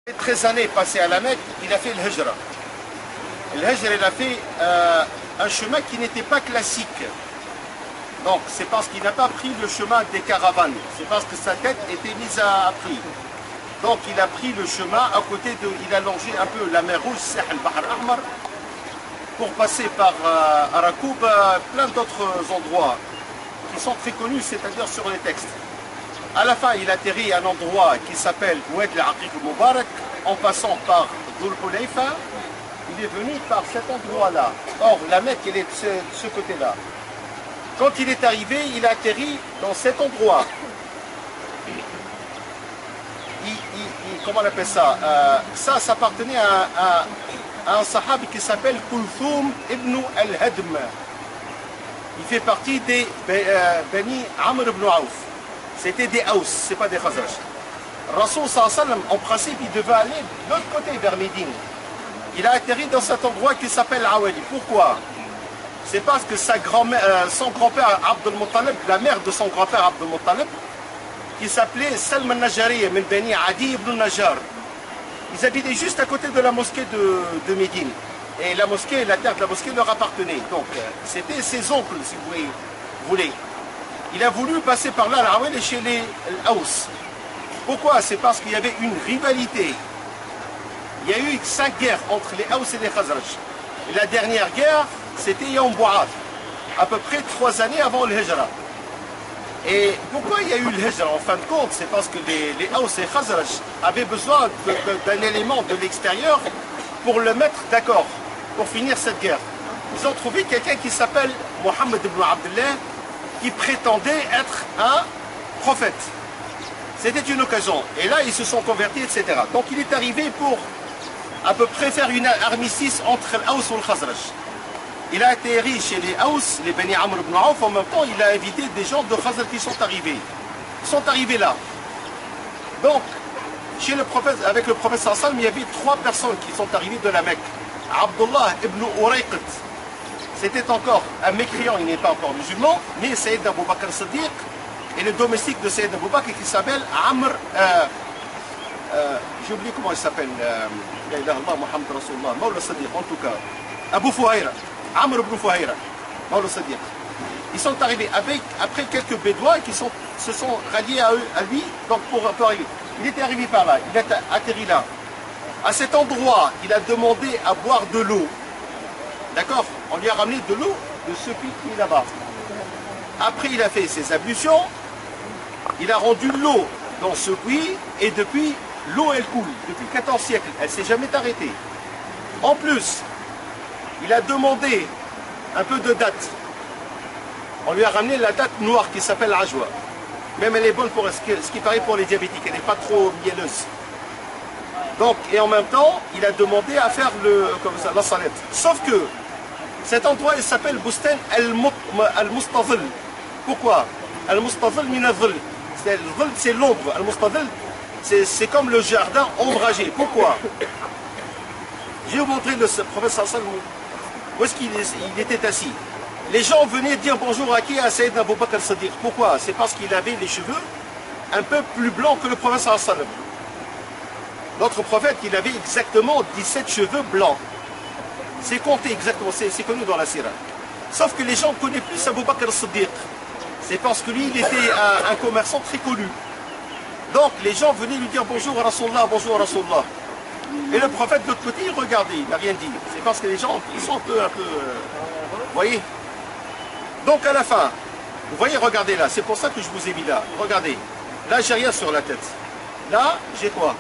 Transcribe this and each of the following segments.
13 années passées à la Mecque, il a fait le Hijra. Le Hijra, il a fait un chemin qui n'était pas classique. Donc, c'est parce qu'il n'a pas pris le chemin des caravanes. C'est parce que sa tête était mise à prix. Donc, il a pris le chemin à côté de... Il a longé un peu la mer Rouge, Sahl al-Bahr al-Ahmar, pour passer par Arakoub, plein d'autres endroits qui sont très connus, c'est-à-dire sur les textes. À la fin, il atterrit à un endroit qui s'appelle Oued al-Aqiq al-Mubarak, en passant par Dhul Hulayfa. Il est venu par cet endroit-là. Or, la Mecque, elle est de ce côté-là. Quand il est arrivé, il a atterri dans cet endroit. Comment on appelle ça? Ça appartenait à un sahabi qui s'appelle Kulthum ibn al-Hadm. Il fait partie des Bani Amr ibn Auf. C'était des Haus, ce n'est pas des Khazraj. Rasoul sallallahu alayhi wa sallam, en principe, il devait aller de l'autre côté, vers Médine. Il a atterri dans cet endroit qui s'appelle Awali. Pourquoi? C'est parce que son grand-père Abd al-Muttalib, la mère de son grand-père Abd al-Muttalib, qui s'appelait Salman al-Najariya, min Bani Adi ibn Najjar. Ils habitaient juste à côté de la mosquée de Médine. Et la mosquée, la terre de la mosquée leur appartenait. Donc, c'était ses oncles, si vous voulez. Il a voulu passer par là, l'Awali, chez les Haus. Pourquoi? C'est parce qu'il y avait une rivalité. Il y a eu 5 guerres entre les Haus et les Khazraj. Et la dernière guerre, c'était Yawm Bou'ath, à peu près 3 années avant le Hijra. Et pourquoi il y a eu le Hijra? En fin de compte, c'est parce que les Haus et les Khazraj avaient besoin d'un élément de l'extérieur pour le mettre d'accord, pour finir cette guerre. Ils ont trouvé quelqu'un qui s'appelle Mohammed ibn Abdullah, qui prétendait être un prophète. C'était une occasion. Et là, ils se sont convertis, etc. Donc il est arrivé pour à peu près faire une armistice entre l'Aus et le Khazraj. Il a atterri chez les Haus, les Bani Amr ibn Auf, en même temps, il a invité des gens de Khazraj qui sont arrivés. Ils sont arrivés là. Donc, chez le prophète, avec le prophète sallallahu alayhi wa sallam, il y avait 3 personnes qui sont arrivées de la Mecque. Abdullah ibn Urayqit, c'était encore un mécréant, il n'est pas encore musulman, mais Sayyid Abu Bakr Siddiq et le domestique de Sayyid Abu Bakr qui s'appelle Amr, j'ai oublié comment il s'appelle, la ilaha illallah, Muhammad Rasulullah, Mawla Siddiq en tout cas, Abu Fuhayra, Amr ibn Fuhayra, Mawla Siddiq. Ils sont arrivés après quelques bédouins qui se sont ralliés à lui, donc pour arriver. Il était arrivé par là, il a atterri là. À cet endroit, il a demandé à boire de l'eau. D'accord? On lui a ramené de l'eau de ce puits qui est là-bas. Après, il a fait ses ablutions. Il a rendu l'eau dans ce puits. Et depuis, l'eau, elle coule. Depuis 14 siècles. Elle ne s'est jamais arrêtée. En plus, il a demandé un peu de date. On lui a ramené la date noire qui s'appelle Ajwa. Même elle est bonne pour ce qui paraît pour les diabétiques. Elle n'est pas trop mielleuse. Donc, et en même temps, il a demandé à faire la salette. Sauf que cet endroit, il s'appelle Bustan al-Mustadhil. Pourquoi? Al-Mustadhil min al-Dhil. C'est l'ombre. Al-Mustadhil, c'est comme le jardin ombragé. Pourquoi? J'ai montré le professeur Salmou. Où est-ce qu'il était assis? Les gens venaient dire bonjour à qui? À Sayyid Abu Bakr Siddiq. Pourquoi? C'est parce qu'il avait les cheveux un peu plus blancs que le professeur Salmou. Notre prophète, il avait exactement 17 cheveux blancs. C'est compté exactement, c'est connu dans la Sira. Sauf que les gens ne connaissent plus Abu Bakr Siddiq. C'est parce que lui, il était un commerçant très connu. Donc, les gens venaient lui dire bonjour à Rasulullah, bonjour à Rasulullah. Et le prophète, de l'autre côté, il regardait, il n'a rien dit. C'est parce que les gens, ils sont un peu vous voyez? Donc, à la fin, vous voyez, regardez là, c'est pour ça que je vous ai mis là. Regardez, là, j'ai rien sur la tête. Là, j'ai quoi?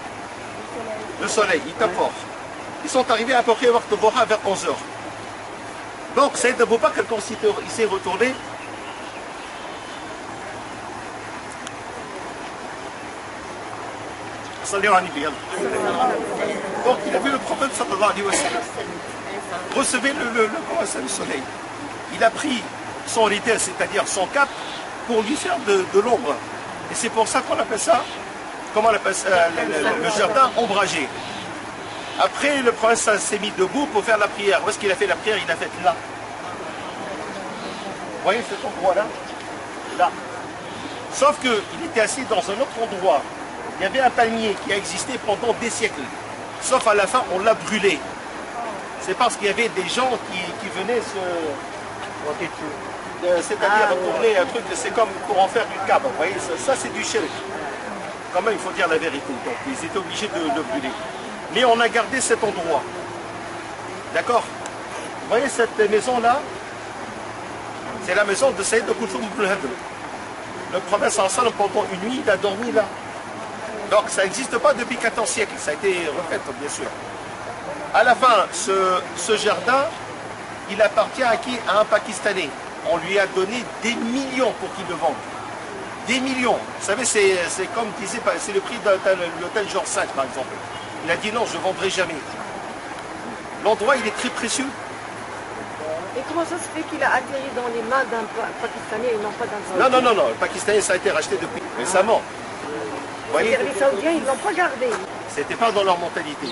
Le soleil, il tape fort. Ils sont arrivés à peu près vers 11 h. Donc, Sayyid Abu Bakr, quand il s'est retourné, donc il a vu le prophète sallallahu alayhi wa sallam recevoir le soleil. Il a pris son ridé, c'est-à-dire son cap, pour lui faire de l'ombre. Et c'est pour ça qu'on appelle ça, comment on appelle ça, le jardin ombragé. Après, le prince s'est mis debout pour faire la prière. Où est-ce qu'il a fait la prière? Il a fait là. Vous voyez cet endroit-là? Là. Sauf qu'il était assis dans un autre endroit. Il y avait un palmier qui a existé pendant des siècles. Sauf à la fin, on l'a brûlé. C'est parce qu'il y avait des gens qui venaient c'est-à-dire tourner un truc, c'est comme pour en faire du Kaaba. Vous voyez, ça c'est du shirk. Quand même, il faut dire la vérité. Donc, ils étaient obligés de le brûler. Mais on a gardé cet endroit. D'accord? Vous voyez cette maison-là? C'est la maison de Saïd Kulthum ibn Hadr. Le prophète sallam, pendant une nuit, il a dormi là. Donc ça n'existe pas depuis 14 siècles. Ça a été refait, bien sûr. À la fin, ce jardin, il appartient à qui? À un Pakistanais. On lui a donné des millions pour qu'il le vende. Des millions. Vous savez, c'est comme disait, c'est le prix de l'hôtel George V, par exemple. Il a dit non, je ne vendrai jamais. L'endroit, il est très précieux. Et comment ça se fait qu'il a atterri dans les mains d'un Pakistanais et non pas d'un Saoudien? Non. Le Pakistanais, ça a été racheté depuis récemment. Vous voyez, Les Saoudiens, ils ne l'ont pas gardé. c'était pas dans leur mentalité.